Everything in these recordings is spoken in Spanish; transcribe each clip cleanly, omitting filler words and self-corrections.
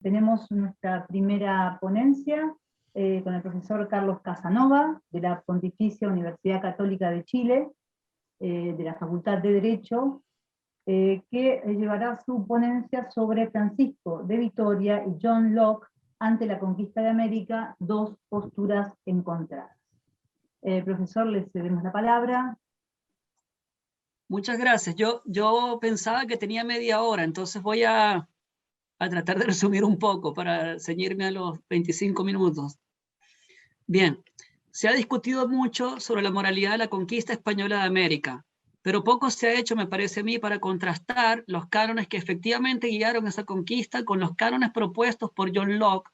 Tenemos nuestra primera ponencia con el profesor Carlos Casanova, de la Pontificia Universidad Católica de Chile, de la Facultad de Derecho, que llevará su ponencia sobre Francisco de Vitoria y John Locke ante la conquista de América, dos posturas encontradas. Profesor, le cedemos la palabra. Muchas gracias. Yo pensaba que tenía media hora, entonces voy a tratar de resumir un poco para ceñirme a los 25 minutos. Bien, se ha discutido mucho sobre la moralidad de la conquista española de América, pero poco se ha hecho, me parece a mí, para contrastar los cánones que efectivamente guiaron esa conquista con los cánones propuestos por John Locke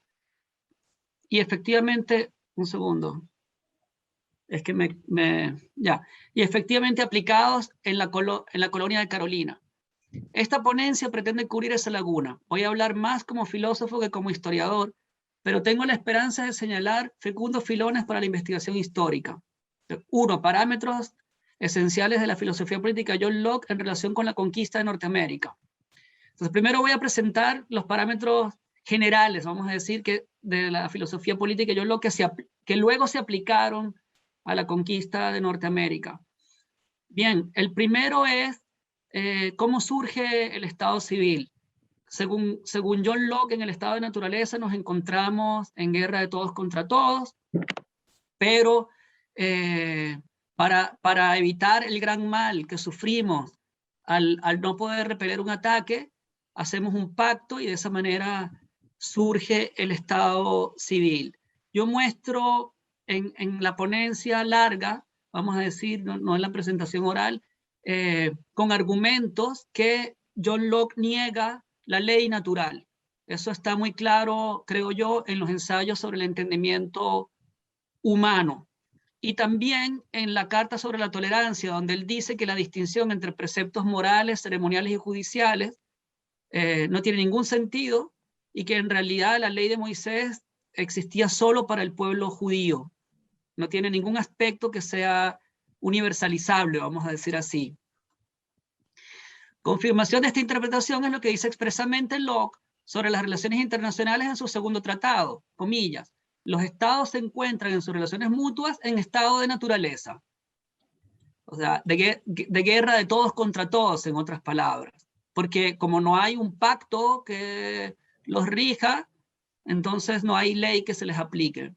y efectivamente, un segundo, es que y efectivamente aplicados en la colonia de Carolina. Esta ponencia pretende cubrir esa laguna. Voy a hablar más como filósofo que como historiador, pero tengo la esperanza de señalar fecundos filones para la investigación histórica. 1. Parámetros esenciales de la filosofía política de John Locke en relación con la conquista de Norteamérica. Entonces, primero voy a presentar los parámetros generales, vamos a decir, que de la filosofía política de John Locke que luego se aplicaron a la conquista de Norteamérica. Bien, el primero es cómo surge el Estado civil. Según John Locke, en el estado de naturaleza nos encontramos en guerra de todos contra todos, pero para evitar el gran mal que sufrimos al no poder repeler un ataque, hacemos un pacto y de esa manera surge el Estado civil. Yo muestro en la ponencia larga, vamos a decir, no en la presentación oral, con argumentos que John Locke niega la ley natural. Eso está muy claro, creo yo, en los ensayos sobre el entendimiento humano. Y también en la Carta sobre la Tolerancia, donde él dice que la distinción entre preceptos morales, ceremoniales y judiciales no tiene ningún sentido y que en realidad la ley de Moisés existía solo para el pueblo judío. No tiene ningún aspecto que sea universalizable, vamos a decir así. Confirmación de esta interpretación es lo que dice expresamente Locke sobre las relaciones internacionales en su segundo tratado, comillas. Los estados se encuentran en sus relaciones mutuas en estado de naturaleza. O sea, de guerra de todos contra todos, en otras palabras. Porque como no hay un pacto que los rija, entonces no hay ley que se les aplique.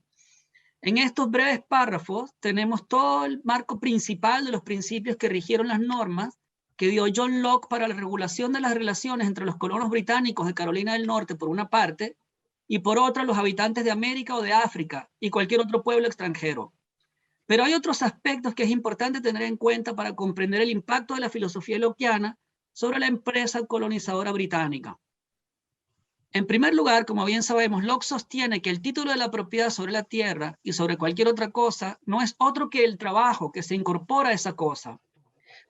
En estos breves párrafos tenemos todo el marco principal de los principios que rigieron las normas que dio John Locke para la regulación de las relaciones entre los colonos británicos de Carolina del Norte, por una parte, y por otra los habitantes de América o de África y cualquier otro pueblo extranjero. Pero hay otros aspectos que es importante tener en cuenta para comprender el impacto de la filosofía lockeana sobre la empresa colonizadora británica. En primer lugar, como bien sabemos, Locke sostiene que el título de la propiedad sobre la tierra y sobre cualquier otra cosa no es otro que el trabajo que se incorpora a esa cosa.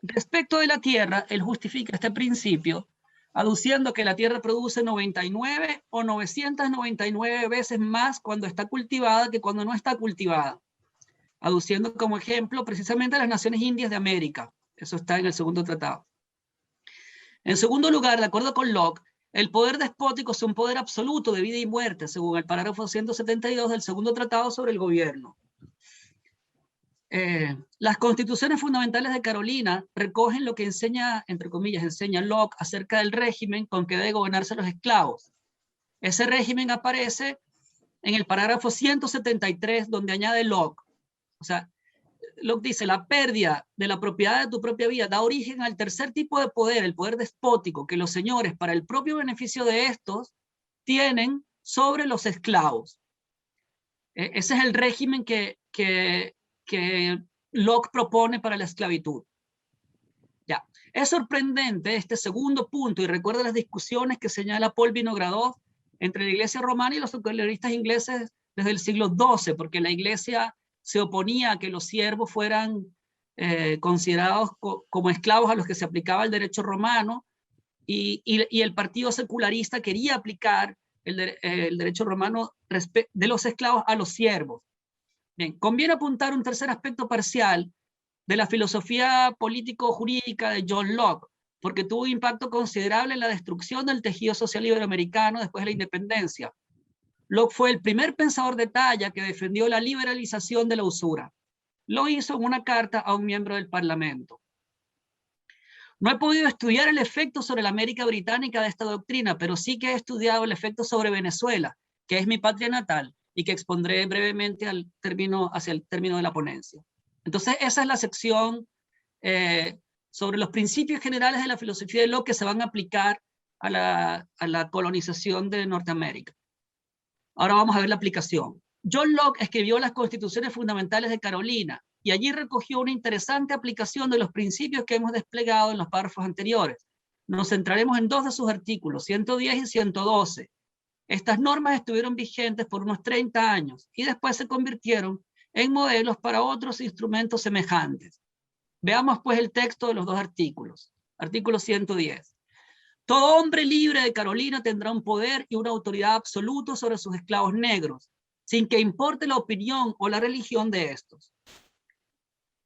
Respecto de la tierra, él justifica este principio aduciendo que la tierra produce 99 o 999 veces más cuando está cultivada que cuando no está cultivada, aduciendo como ejemplo precisamente a las naciones indias de América. Eso está en el segundo tratado. En segundo lugar, de acuerdo con Locke, el poder despótico es un poder absoluto de vida y muerte, según el parágrafo 172 del segundo tratado sobre el gobierno. Las constituciones fundamentales de Carolina recogen lo que enseña, entre comillas, enseña Locke acerca del régimen con que deben gobernarse los esclavos. Ese régimen aparece en el parágrafo 173, donde añade Locke. O sea, Locke dice, la pérdida de la propiedad de tu propia vida da origen al tercer tipo de poder, el poder despótico, que los señores, para el propio beneficio de estos, tienen sobre los esclavos. Ese es el régimen que Locke propone para la esclavitud. Ya. Es sorprendente este segundo punto, y recuerda las discusiones que señala Paul Vinogradov entre la Iglesia romana y los secularistas ingleses desde el siglo XII, porque la Iglesia se oponía a que los siervos fueran considerados como esclavos a los que se aplicaba el derecho romano, y el partido secularista quería aplicar el derecho romano de los esclavos a los siervos. Bien, conviene apuntar un tercer aspecto parcial de la filosofía político-jurídica de John Locke, porque tuvo un impacto considerable en la destrucción del tejido social iberoamericano después de la independencia. Locke fue el primer pensador de talla que defendió la liberalización de la usura. Lo hizo en una carta a un miembro del Parlamento. No he podido estudiar el efecto sobre la América británica de esta doctrina, pero sí que he estudiado el efecto sobre Venezuela, que es mi patria natal, y que expondré brevemente hacia el término de la ponencia. Entonces, esa es la sección sobre los principios generales de la filosofía de Locke que se van a aplicar a la colonización de Norteamérica. Ahora vamos a ver la aplicación. John Locke escribió las Constituciones Fundamentales de Carolina y allí recogió una interesante aplicación de los principios que hemos desplegado en los párrafos anteriores. Nos centraremos en dos de sus artículos, 110 y 112. Estas normas estuvieron vigentes por unos 30 años y después se convirtieron en modelos para otros instrumentos semejantes. Veamos pues el texto de los dos artículos. Artículo 110. Todo hombre libre de Carolina tendrá un poder y una autoridad absoluta sobre sus esclavos negros, sin que importe la opinión o la religión de estos.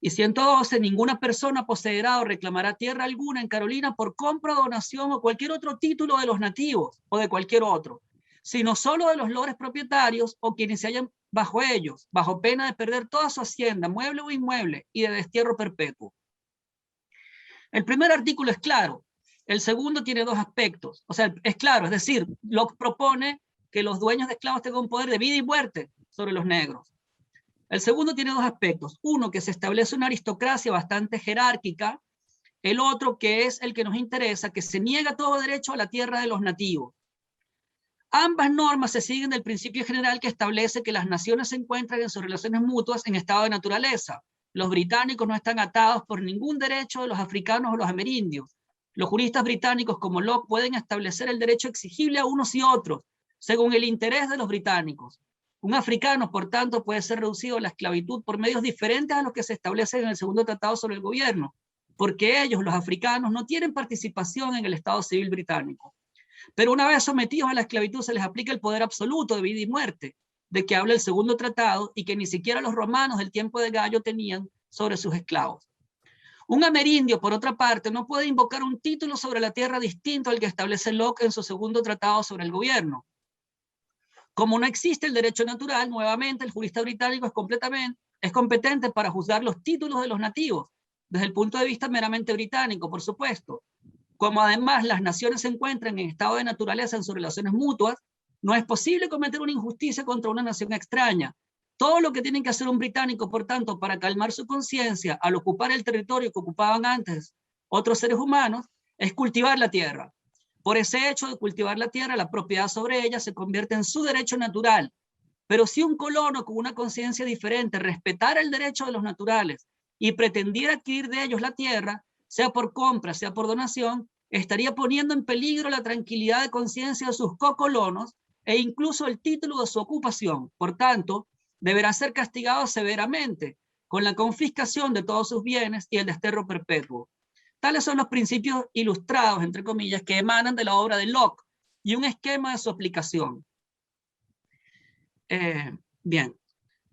Y 112, ninguna persona poseerá o reclamará tierra alguna en Carolina por compra, donación o cualquier otro título de los nativos o de cualquier otro, sino solo de los lores propietarios o quienes se hallan bajo ellos, bajo pena de perder toda su hacienda, mueble o inmueble, y de destierro perpetuo. El primer artículo es claro. El segundo tiene dos aspectos. O sea, es claro, es decir, Locke propone que los dueños de esclavos tengan un poder de vida y muerte sobre los negros. El segundo tiene dos aspectos. Uno, que se establece una aristocracia bastante jerárquica. El otro, que es el que nos interesa, que se niega todo derecho a la tierra de los nativos. Ambas normas se siguen del principio general que establece que las naciones se encuentran en sus relaciones mutuas en estado de naturaleza. Los británicos no están atados por ningún derecho de los africanos o los amerindios. Los juristas británicos como Locke pueden establecer el derecho exigible a unos y otros, según el interés de los británicos. Un africano, por tanto, puede ser reducido a la esclavitud por medios diferentes a los que se establecen en el segundo tratado sobre el gobierno, porque ellos, los africanos, no tienen participación en el Estado civil británico. Pero una vez sometidos a la esclavitud se les aplica el poder absoluto de vida y muerte, de que habla el segundo tratado y que ni siquiera los romanos del tiempo de Gallo tenían sobre sus esclavos. Un amerindio, por otra parte, no puede invocar un título sobre la tierra distinto al que establece Locke en su segundo tratado sobre el gobierno. Como no existe el derecho natural, nuevamente el jurista británico es competente para juzgar los títulos de los nativos, desde el punto de vista meramente británico, por supuesto. Como además las naciones se encuentran en estado de naturaleza en sus relaciones mutuas, no es posible cometer una injusticia contra una nación extraña. Todo lo que tiene que hacer un británico, por tanto, para calmar su conciencia al ocupar el territorio que ocupaban antes otros seres humanos, es cultivar la tierra. Por ese hecho de cultivar la tierra, la propiedad sobre ella se convierte en su derecho natural. Pero si un colono con una conciencia diferente respetara el derecho de los naturales y pretendiera adquirir de ellos la tierra, sea por compra, sea por donación, estaría poniendo en peligro la tranquilidad de conciencia de sus cocolonos e incluso el título de su ocupación. Por tanto, deberá ser castigado severamente con la confiscación de todos sus bienes y el desterro perpetuo. Tales son los principios ilustrados, entre comillas, que emanan de la obra de Locke y un esquema de su aplicación. Bien.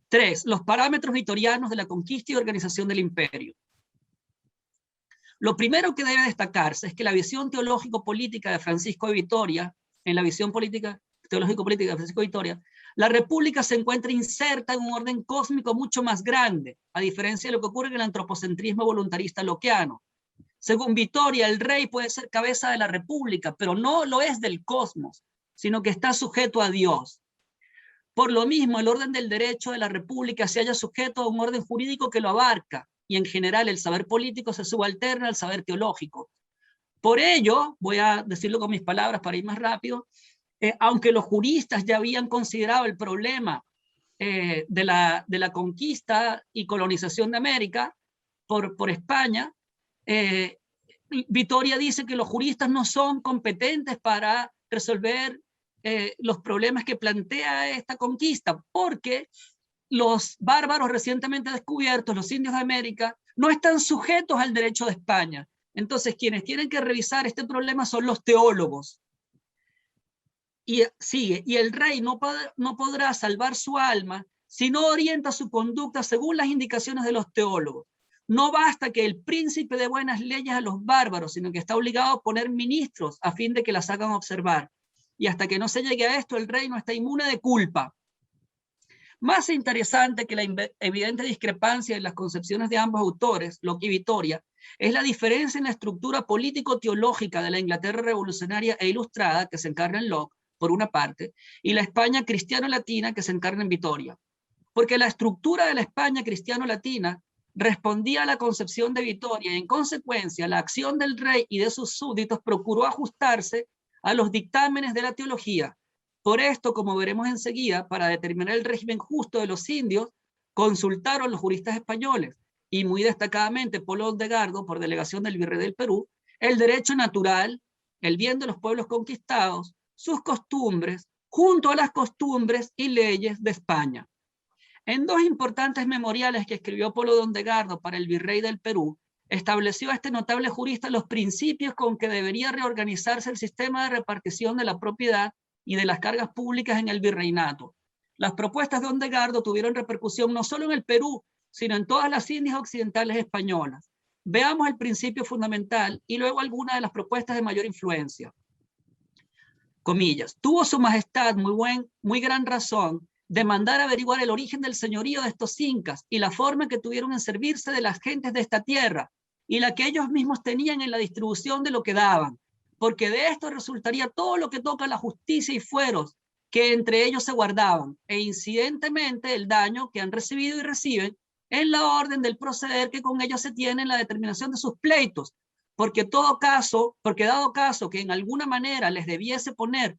3. Los parámetros vitorianos de la conquista y organización del imperio. Lo primero que debe destacarse es que la visión teológico-política de Francisco de Vitoria, en la visión teológico-política de Francisco de Vitoria, la república se encuentra inserta en un orden cósmico mucho más grande, a diferencia de lo que ocurre en el antropocentrismo voluntarista lockeano. Según Vitoria, el rey puede ser cabeza de la república, pero no lo es del cosmos, sino que está sujeto a Dios. Por lo mismo, el orden del derecho de la república se halla sujeto a un orden jurídico que lo abarca, y en general el saber político se subalterna al saber teológico. Por ello, voy a decirlo con mis palabras para ir más rápido, aunque los juristas ya habían considerado el problema de la conquista y colonización de América por España, Vitoria dice que los juristas no son competentes para resolver los problemas que plantea esta conquista, porque los bárbaros recientemente descubiertos, los indios de América, no están sujetos al derecho de España. Entonces, quienes tienen que revisar este problema son los teólogos. Y sigue, y el rey no podrá salvar su alma si no orienta su conducta según las indicaciones de los teólogos. No basta que el príncipe dé buenas leyes a los bárbaros, sino que está obligado a poner ministros a fin de que las hagan observar. Y hasta que no se llegue a esto, el rey no está inmune de culpa. Más interesante que la evidente discrepancia en las concepciones de ambos autores, Locke y Vittoria, es la diferencia en la estructura político-teológica de la Inglaterra revolucionaria e ilustrada, que se encarna en Locke, por una parte, y la España cristiano-latina, que se encarna en Vittoria. Porque la estructura de la España cristiano-latina respondía a la concepción de Vittoria y, en consecuencia, la acción del rey y de sus súbditos procuró ajustarse a los dictámenes de la teología. Por esto, como veremos enseguida, para determinar el régimen justo de los indios, consultaron los juristas españoles, y muy destacadamente Polo de Gardo, por delegación del virrey del Perú, el derecho natural, el bien de los pueblos conquistados, sus costumbres, junto a las costumbres y leyes de España. En dos importantes memoriales que escribió Polo de Gardo para el virrey del Perú, estableció a este notable jurista los principios con que debería reorganizarse el sistema de repartición de la propiedad y de las cargas públicas en el virreinato. Las propuestas de Ondegardo tuvieron repercusión no solo en el Perú, sino en todas las Indias occidentales españolas. Veamos el principio fundamental y luego algunas de las propuestas de mayor influencia. Comillas, tuvo su majestad muy gran razón de mandar averiguar el origen del señorío de estos incas y la forma que tuvieron en servirse de las gentes de esta tierra y la que ellos mismos tenían en la distribución de lo que daban, porque de esto resultaría todo lo que toca la justicia y fueros que entre ellos se guardaban, e incidentemente el daño que han recibido y reciben en la orden del proceder que con ellos se tiene en la determinación de sus pleitos, porque dado caso que en alguna manera les debiese poner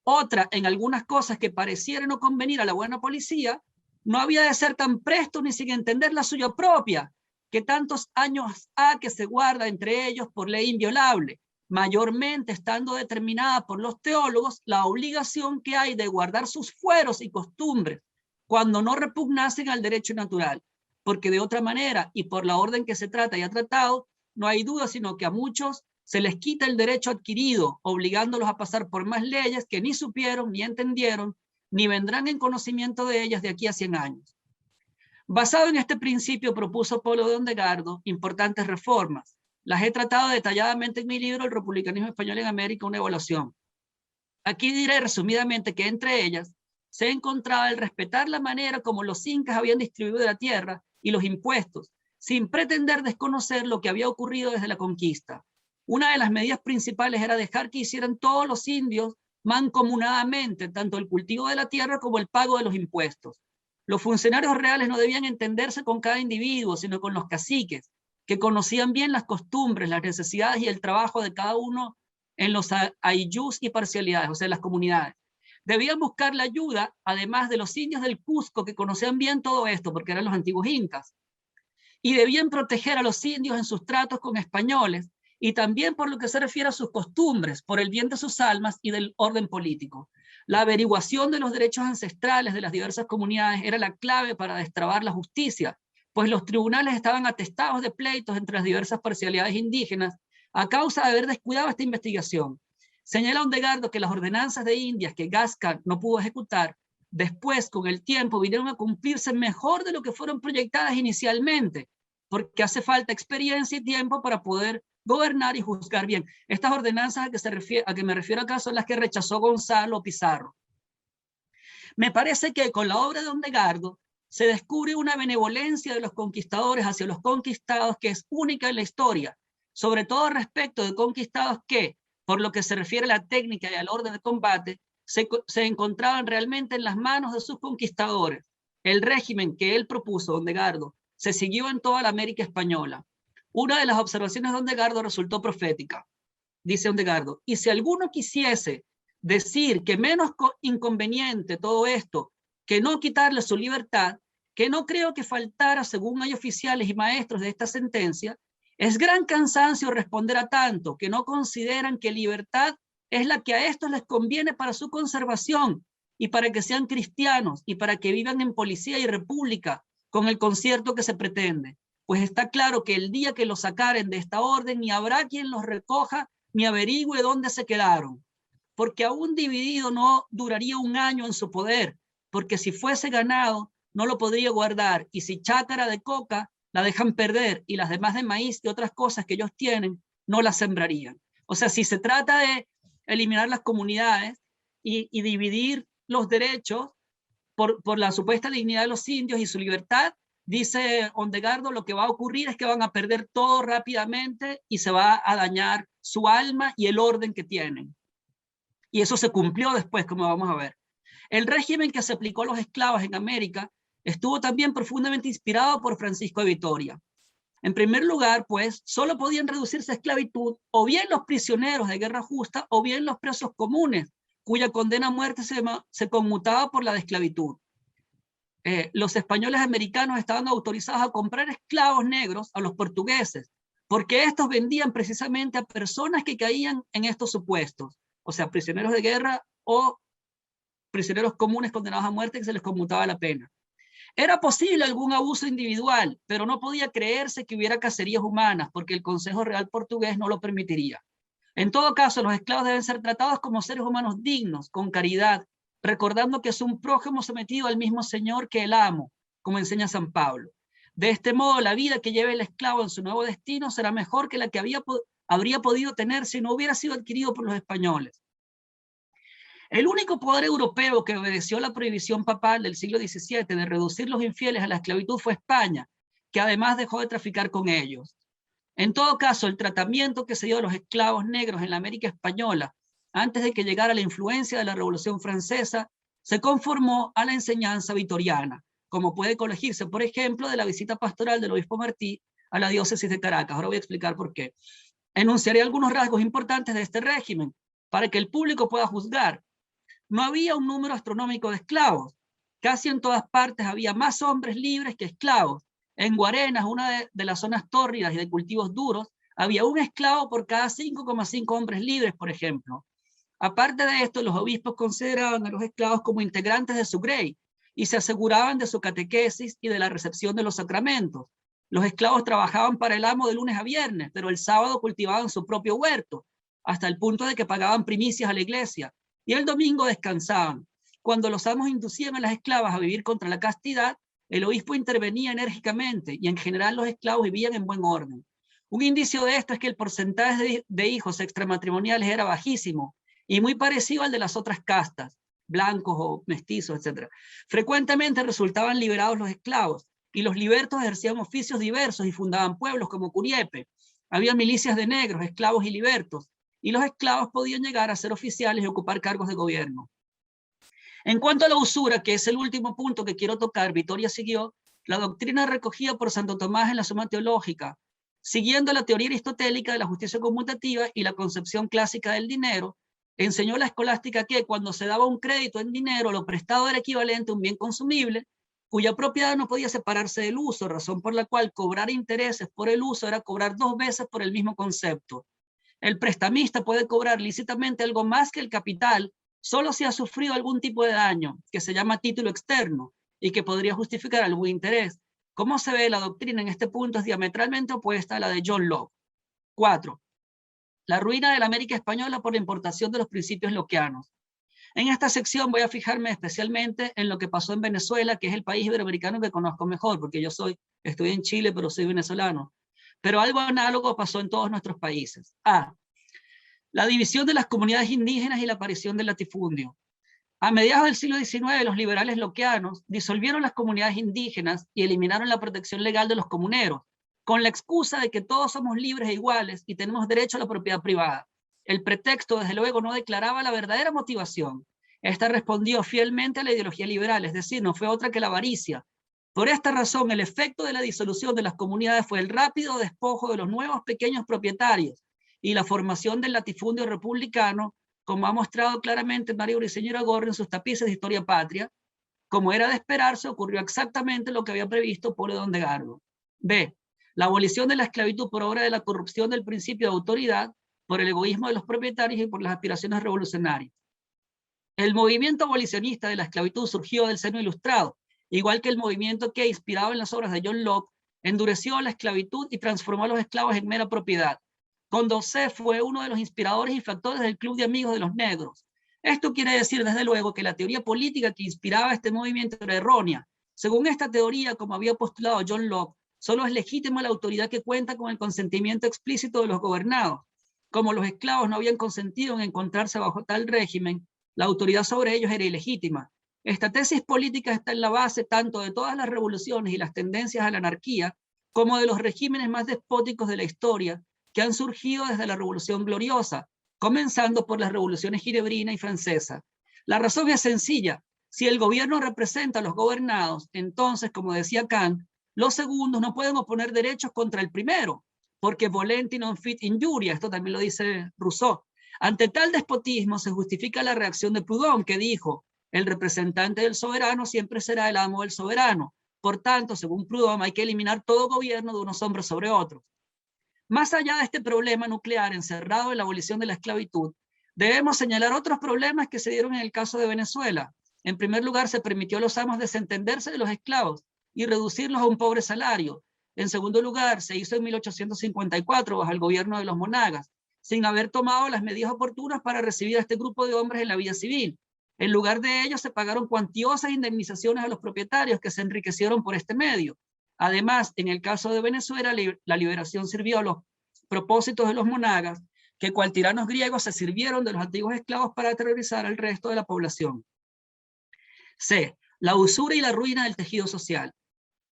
otra en algunas cosas que parecieran no convenir a la buena policía, no había de ser tan presto ni sin entender la suya propia, que tantos años ha que se guarda entre ellos por ley inviolable, mayormente estando determinada por los teólogos la obligación que hay de guardar sus fueros y costumbres, cuando no repugnasen al derecho natural, porque de otra manera, y por la orden que se trata y ha tratado, no hay duda sino que a muchos se les quita el derecho adquirido, obligándolos a pasar por más leyes que ni supieron, ni entendieron, ni vendrán en conocimiento de ellas de aquí a 100 años. Basado en este principio, propuso Polo de Ondegardo importantes reformas. Las he tratado detalladamente en mi libro El republicanismo español en América, una evaluación. Aquí diré resumidamente que entre ellas se encontraba el respetar la manera como los incas habían distribuido la tierra y los impuestos, sin pretender desconocer lo que había ocurrido desde la conquista. Una de las medidas principales era dejar que hicieran todos los indios mancomunadamente, tanto el cultivo de la tierra como el pago de los impuestos. Los funcionarios reales no debían entenderse con cada individuo, sino con los caciques, que conocían bien las costumbres, las necesidades y el trabajo de cada uno en los ayllús y parcialidades, o sea, las comunidades. Debían buscar la ayuda, además de los indios del Cusco, que conocían bien todo esto, porque eran los antiguos incas. Y debían proteger a los indios en sus tratos con españoles, y también por lo que se refiere a sus costumbres, por el bien de sus almas y del orden político. La averiguación de los derechos ancestrales de las diversas comunidades era la clave para destrabar la justicia, pues los tribunales estaban atestados de pleitos entre las diversas parcialidades indígenas a causa de haber descuidado esta investigación. Señala Ondegardo que las ordenanzas de Indias que Gasca no pudo ejecutar, después, con el tiempo, vinieron a cumplirse mejor de lo que fueron proyectadas inicialmente, porque hace falta experiencia y tiempo para poder gobernar y juzgar bien. Estas ordenanzas a que me refiero acá son las que rechazó Gonzalo Pizarro. Me parece que con la obra de Ondegardo se descubre una benevolencia de los conquistadores hacia los conquistados que es única en la historia, sobre todo respecto de conquistados que, por lo que se refiere a la técnica y al orden de combate, se encontraban realmente en las manos de sus conquistadores. El régimen que él propuso, Ondegardo, se siguió en toda la América española. Una de las observaciones de Ondegardo resultó profética. Dice Ondegardo, y si alguno quisiese decir que menos inconveniente todo esto que no quitarle su libertad, que no creo que faltara según hay oficiales y maestros de esta sentencia, es gran cansancio responder a tanto que no consideran que libertad es la que a estos les conviene para su conservación y para que sean cristianos y para que vivan en policía y república con el concierto que se pretende. Pues está claro que el día que los sacaren de esta orden ni habrá quien los recoja ni averigüe dónde se quedaron, porque aún dividido no duraría un año en su poder, porque si fuese ganado no lo podría guardar, y si chácara de coca la dejan perder y las demás de maíz y otras cosas que ellos tienen, no las sembrarían. O sea, si se trata de eliminar las comunidades y dividir los derechos por la supuesta dignidad de los indios y su libertad, dice Ondegardo, lo que va a ocurrir es que van a perder todo rápidamente y se va a dañar su alma y el orden que tienen. Y eso se cumplió después, como vamos a ver. El régimen que se aplicó a los esclavos en América estuvo también profundamente inspirado por Francisco de Vitoria. En primer lugar, pues, solo podían reducirse a esclavitud o bien los prisioneros de guerra justa o bien los presos comunes, cuya condena a muerte se conmutaba por la de esclavitud. Los españoles americanos estaban autorizados a comprar esclavos negros a los portugueses, porque estos vendían precisamente a personas que caían en estos supuestos, o sea, prisioneros de guerra o prisioneros comunes condenados a muerte que se les conmutaba la pena. Era posible algún abuso individual, pero no podía creerse que hubiera cacerías humanas, porque el Consejo Real portugués no lo permitiría. En todo caso, los esclavos deben ser tratados como seres humanos dignos, con caridad, recordando que es un prójimo sometido al mismo Señor que el amo, como enseña San Pablo. De este modo, la vida que lleve el esclavo en su nuevo destino será mejor que la que habría podido tener si no hubiera sido adquirido por los españoles. El único poder europeo que obedeció la prohibición papal del siglo XVII de reducir los infieles a la esclavitud fue España, que además dejó de traficar con ellos. En todo caso, el tratamiento que se dio a los esclavos negros en la América española, antes de que llegara la influencia de la Revolución Francesa, se conformó a la enseñanza vitoriana, como puede colegirse, por ejemplo, de la visita pastoral del obispo Martí a la diócesis de Caracas. Ahora voy a explicar por qué. Enunciaré algunos rasgos importantes de este régimen para que el público pueda juzgar. No había un número astronómico de esclavos. Casi en todas partes había más hombres libres que esclavos. En Guarenas, una de las zonas tórridas y de cultivos duros, había un esclavo por cada 5,5 hombres libres, por ejemplo. Aparte de esto, los obispos consideraban a los esclavos como integrantes de su grey y se aseguraban de su catequesis y de la recepción de los sacramentos. Los esclavos trabajaban para el amo de lunes a viernes, pero el sábado cultivaban su propio huerto, hasta el punto de que pagaban primicias a la iglesia, y el domingo descansaban. Cuando los amos inducían a las esclavas a vivir contra la castidad, el obispo intervenía enérgicamente y en general los esclavos vivían en buen orden. Un indicio de esto es que el porcentaje de hijos extramatrimoniales era bajísimo y muy parecido al de las otras castas, blancos o mestizos, etc. Frecuentemente resultaban liberados los esclavos y los libertos ejercían oficios diversos y fundaban pueblos como Curiepe. Había milicias de negros, esclavos y libertos, y los esclavos podían llegar a ser oficiales y ocupar cargos de gobierno. En cuanto a la usura, que es el último punto que quiero tocar, Vitoria siguió la doctrina recogida por Santo Tomás en la Suma Teológica, siguiendo la teoría aristotélica de la justicia conmutativa y la concepción clásica del dinero. Enseñó la escolástica que cuando se daba un crédito en dinero, lo prestado era equivalente a un bien consumible, cuya propiedad no podía separarse del uso, razón por la cual cobrar intereses por el uso era cobrar 2 veces por el mismo concepto. El prestamista puede cobrar lícitamente algo más que el capital solo si ha sufrido algún tipo de daño, que se llama título externo, y que podría justificar algún interés. Como se ve, la doctrina en este punto es diametralmente opuesta a la de John Locke. 4. La ruina de la América española por la importación de los principios lockeanos. En esta sección voy a fijarme especialmente en lo que pasó en Venezuela, que es el país iberoamericano que conozco mejor, porque yo estoy en Chile, pero soy venezolano. Pero algo análogo pasó en todos nuestros países. A. La división de las comunidades indígenas y la aparición del latifundio. A mediados del siglo XIX, los liberales lockeanos disolvieron las comunidades indígenas y eliminaron la protección legal de los comuneros, con la excusa de que todos somos libres e iguales y tenemos derecho a la propiedad privada. El pretexto, desde luego, no declaraba la verdadera motivación. Esta respondió fielmente a la ideología liberal, es decir, no fue otra que la avaricia. Por esta razón, el efecto de la disolución de las comunidades fue el rápido despojo de los nuevos pequeños propietarios y la formación del latifundio republicano, como ha mostrado claramente María Briceño Iragorri en sus tapices de Historia Patria. Como era de esperarse, ocurrió exactamente lo que había previsto Polo de Ondegardo. B. La abolición de la esclavitud por obra de la corrupción del principio de autoridad, por el egoísmo de los propietarios y por las aspiraciones revolucionarias. El movimiento abolicionista de la esclavitud surgió del seno ilustrado, igual que el movimiento que, inspirado en las obras de John Locke, endureció la esclavitud y transformó a los esclavos en mera propiedad. Condorcet fue uno de los inspiradores y factores del Club de Amigos de los Negros. Esto quiere decir, desde luego, que la teoría política que inspiraba este movimiento era errónea, Según esta teoría, como había postulado John Locke, solo es legítima la autoridad que cuenta con el consentimiento explícito de los gobernados. Como los esclavos no habían consentido en encontrarse bajo tal régimen, la autoridad sobre ellos era ilegítima. Esta tesis política está en la base tanto de todas las revoluciones y las tendencias a la anarquía, como de los regímenes más despóticos de la historia, que han surgido desde la Revolución Gloriosa, comenzando por las revoluciones ginebrina y francesa. La razón es sencilla. Si el gobierno representa a los gobernados, entonces, como decía Kant, los segundos no pueden oponer derechos contra el primero, porque volenti non fit injuria, esto también lo dice Rousseau. Ante tal despotismo se justifica la reacción de Proudhon, que dijo, el representante del soberano siempre será el amo del soberano. Por tanto, según Proudhon, hay que eliminar todo gobierno de unos hombres sobre otros. Más allá de este problema nuclear encerrado en la abolición de la esclavitud, debemos señalar otros problemas que se dieron en el caso de Venezuela. En primer lugar, se permitió a los amos desentenderse de los esclavos y reducirlos a un pobre salario. En segundo lugar, se hizo en 1854 bajo el gobierno de los monagas, sin haber tomado las medidas oportunas para recibir a este grupo de hombres en la vida civil. En lugar de ello, se pagaron cuantiosas indemnizaciones a los propietarios que se enriquecieron por este medio. Además, en el caso de Venezuela, la liberación sirvió a los propósitos de los monagas, que cual tiranos griegos se sirvieron de los antiguos esclavos para aterrorizar al resto de la población. C. La usura y la ruina del tejido social.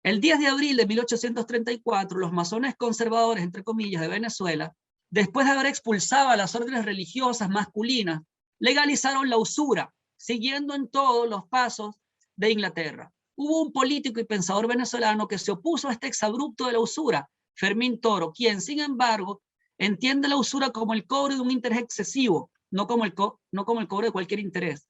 El 10 de abril de 1834, los masones conservadores, entre comillas, de Venezuela, después de haber expulsado a las órdenes religiosas masculinas, legalizaron la usura, siguiendo en todos los pasos de Inglaterra. Hubo un político y pensador venezolano que se opuso a este exabrupto de la usura, Fermín Toro, quien, sin embargo, entiende la usura como el cobro de un interés excesivo, no como el cobro de cualquier interés.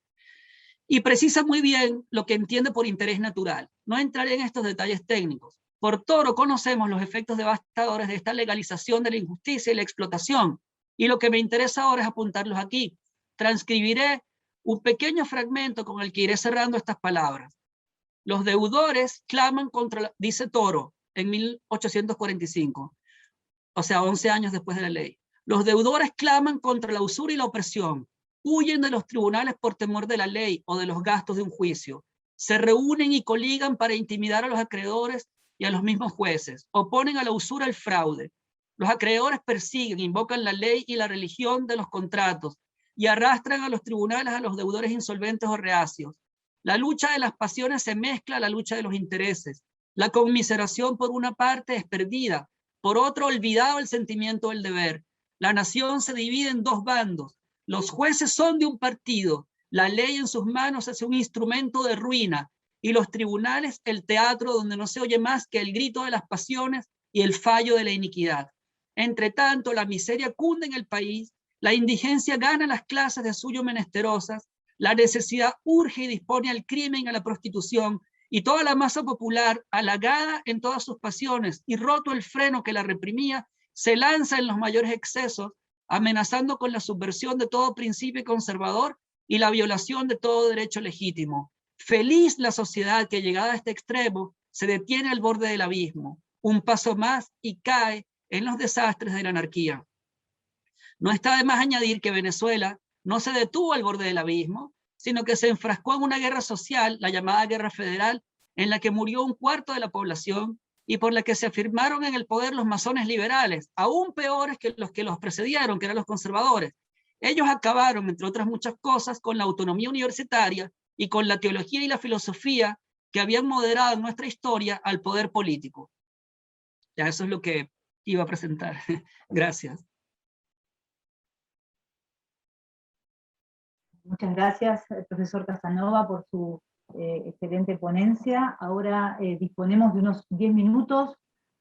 Y precisa muy bien lo que entiende por interés natural. No entraré en estos detalles técnicos. Por Toro conocemos los efectos devastadores de esta legalización de la injusticia y la explotación, y lo que me interesa ahora es apuntarlos aquí. Transcribiré un pequeño fragmento con el que iré cerrando estas palabras. Los deudores claman contra, dice Toro, en 1845, o sea, 11 años después de la ley. Los deudores claman contra la usura y la opresión, huyen de los tribunales por temor de la ley o de los gastos de un juicio, se reúnen y coligan para intimidar a los acreedores y a los mismos jueces, oponen a la usura el fraude. Los acreedores persiguen, invocan la ley y la religión de los contratos y arrastran a los tribunales a los deudores insolventes o reacios. La lucha de las pasiones se mezcla a la lucha de los intereses. La conmiseración por una parte es perdida, por otro olvidado el sentimiento del deber. La nación se divide en dos bandos. Los jueces son de un partido, la ley en sus manos es un instrumento de ruina, y los tribunales el teatro donde no se oye más que el grito de las pasiones y el fallo de la iniquidad. Entre tanto, la miseria cunde en el país, la indigencia gana las clases de suyo menesterosas, la necesidad urge y dispone al crimen y a la prostitución, y toda la masa popular, halagada en todas sus pasiones y roto el freno que la reprimía, se lanza en los mayores excesos, amenazando con la subversión de todo principio conservador y la violación de todo derecho legítimo. Feliz la sociedad que, llegada a este extremo, se detiene al borde del abismo, un paso más y cae en los desastres de la anarquía. No está de más añadir que Venezuela no se detuvo al borde del abismo, sino que se enfrascó en una guerra social, la llamada Guerra Federal, en la que murió un cuarto de la población y por la que se afirmaron en el poder los masones liberales, aún peores que los precedieron, que eran los conservadores. Ellos acabaron, entre otras muchas cosas, con la autonomía universitaria y con la teología y la filosofía que habían moderado en nuestra historia al poder político. Ya eso es lo que iba a presentar. Gracias. Muchas gracias, profesor Casanova, por su excelente ponencia. Ahora disponemos de unos 10 minutos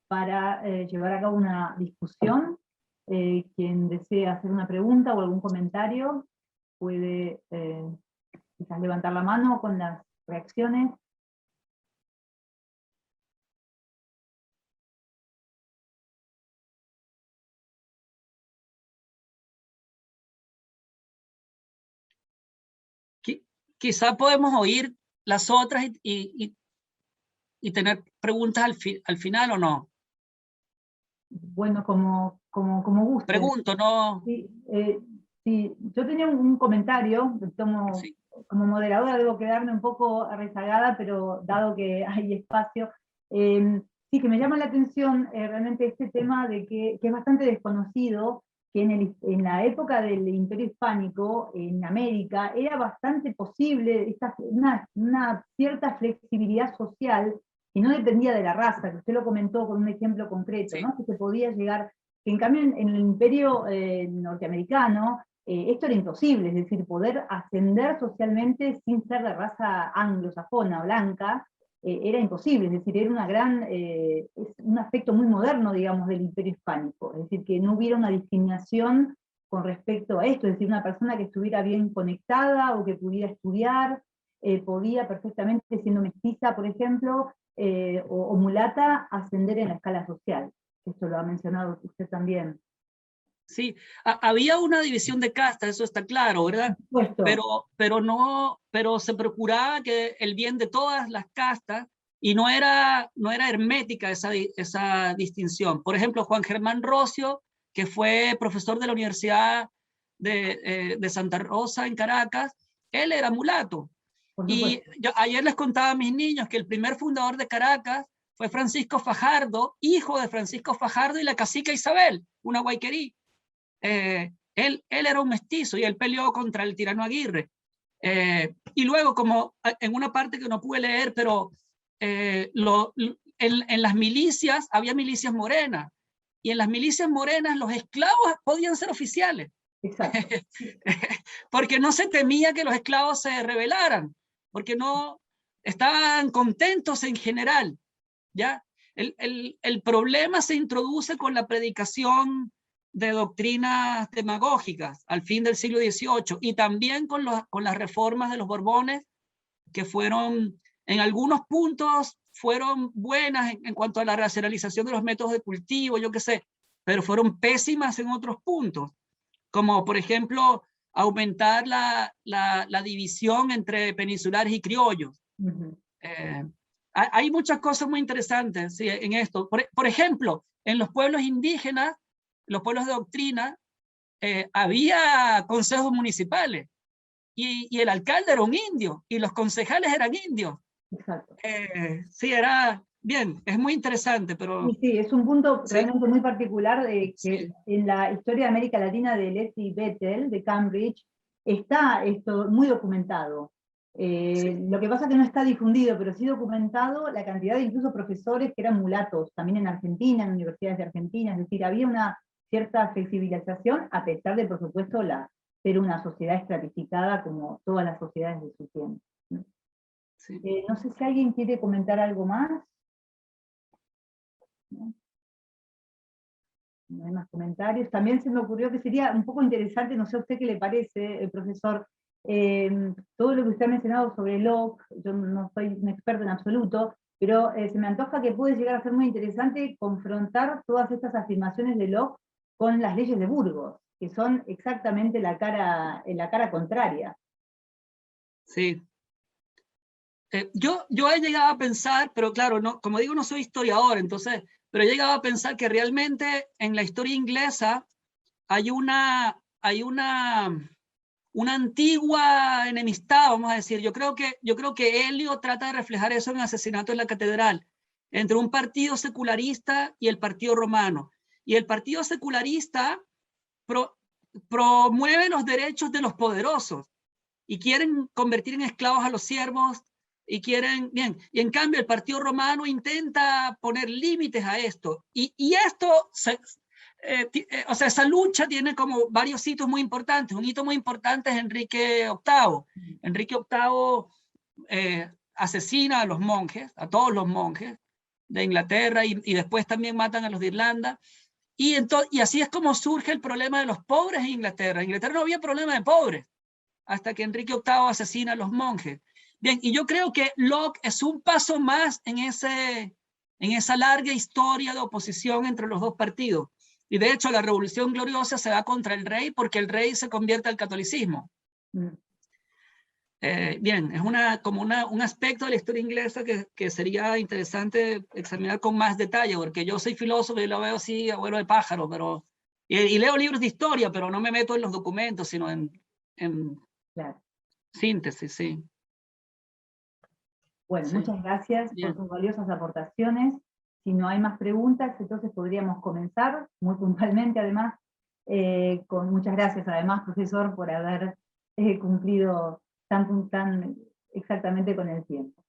para llevar a cabo una discusión. Quien desee hacer una pregunta o algún comentario puede quizás levantar la mano con las reacciones. Quizá podemos oír las otras y tener preguntas al final, ¿o no? Bueno, como guste. Pregunto, ¿no? Sí, sí, yo tenía un comentario, tomo Sí. como moderadora debo quedarme un poco rezagada, pero dado que hay espacio, sí que me llama la atención realmente este tema de que es bastante desconocido, que en la época del Imperio Hispánico, en América, era bastante posible una cierta flexibilidad social que no dependía de la raza, que usted lo comentó con un ejemplo concreto, Sí. ¿no? Que se podía llegar, que en cambio en el Imperio norteamericano, esto era imposible, es decir, poder ascender socialmente sin ser de raza anglosajona, blanca, era imposible, es decir, era es un aspecto muy moderno, digamos, del Imperio Hispánico, es decir, que no hubiera una discriminación con respecto a esto, es decir, una persona que estuviera bien conectada o que pudiera estudiar, podía perfectamente, siendo mestiza, por ejemplo, o mulata, ascender en la escala social. Esto lo ha mencionado usted también. Sí, había una división de castas, eso está claro, ¿verdad? Por supuesto. Pero se procuraba que el bien de todas las castas, y no era hermética esa distinción. Por ejemplo, Juan Germán Rocio, que fue profesor de la Universidad de Santa Rosa en Caracas, él era mulato. Por Y supuesto. yo ayer les contaba a mis niños que el primer fundador de Caracas fue Francisco Fajardo, hijo de Francisco Fajardo y la cacica Isabel, una guayquerí. Él era un mestizo y él peleó contra el tirano Aguirre. Y luego, como en una parte que no pude leer, pero en las milicias, había milicias morenas, y en las milicias morenas los esclavos podían ser oficiales. Exacto. Porque no se temía que los esclavos se rebelaran, porque no estaban contentos en general, ¿ya? El problema se introduce con la predicación de doctrinas demagógicas al fin del siglo XVIII, y también con las reformas de los Borbones, que fueron, en algunos puntos, fueron buenas en cuanto a la racionalización de los métodos de cultivo, yo qué sé, pero fueron pésimas en otros puntos, como por ejemplo aumentar la división entre peninsulares y criollos. Uh-huh. Hay muchas cosas muy interesantes, sí, en esto. Por ejemplo, en los pueblos indígenas, los pueblos de doctrina, había consejos municipales, y el alcalde era un indio y los concejales eran indios. Exacto. Sí, era bien, es muy interesante, pero Sí, sí, es un punto sí, realmente muy particular de que sí, en la historia de América Latina de Leslie Bethel, de Cambridge, está esto muy documentado. sí. Lo que pasa es que no está difundido, pero sí documentado la cantidad de incluso profesores que eran mulatos, también en Argentina, en universidades de Argentina, es decir, había una cierta flexibilización, a pesar de, por supuesto, ser una sociedad estratificada como todas las sociedades de su tiempo. Sí. No sé si alguien quiere comentar algo más. ¿No? No hay más comentarios. También se me ocurrió que sería un poco interesante, no sé a usted qué le parece, profesor, todo lo que usted ha mencionado sobre Locke. Yo no soy un experto en absoluto, pero se me antoja que puede llegar a ser muy interesante confrontar todas estas afirmaciones de Locke con las leyes de Burgos, que son exactamente la cara contraria. Sí. Yo he llegado a pensar, pero claro, no, como digo, no soy historiador, entonces, pero he llegado a pensar que realmente en la historia inglesa hay una antigua enemistad, vamos a decir. Yo creo que Elliot trata de reflejar eso en Asesinato en la Catedral, entre un partido secularista y el partido romano. Y el partido secularista promueve los derechos de los poderosos y quieren convertir en esclavos a los siervos, y quieren, bien, y en cambio el partido romano intenta poner límites a esto, y esto, o sea, esa lucha tiene como varios hitos muy importantes. Un hito muy importante es Enrique VIII. Enrique VIII asesina a los monjes, a todos los monjes de Inglaterra, y después también matan a los de Irlanda, y así es como surge el problema de los pobres en Inglaterra. En Inglaterra no había problema de pobres, hasta que Enrique VIII asesina a los monjes. Bien, y yo creo que Locke es un paso más en esa larga historia de oposición entre los dos partidos. Y de hecho la Revolución Gloriosa se da contra el rey porque el rey se convierte al catolicismo. Bien, es un aspecto de la historia inglesa que sería interesante examinar con más detalle, porque yo soy filósofo y lo veo así, abuelo de pájaro, y leo libros de historia, pero no me meto en los documentos, sino en Claro. Síntesis, sí. Bueno, Sí. muchas gracias Bien. por sus valiosas aportaciones. Si no hay más preguntas, entonces podríamos comenzar, muy puntualmente además, con muchas gracias además, profesor, por haber cumplido tan exactamente con el tiempo.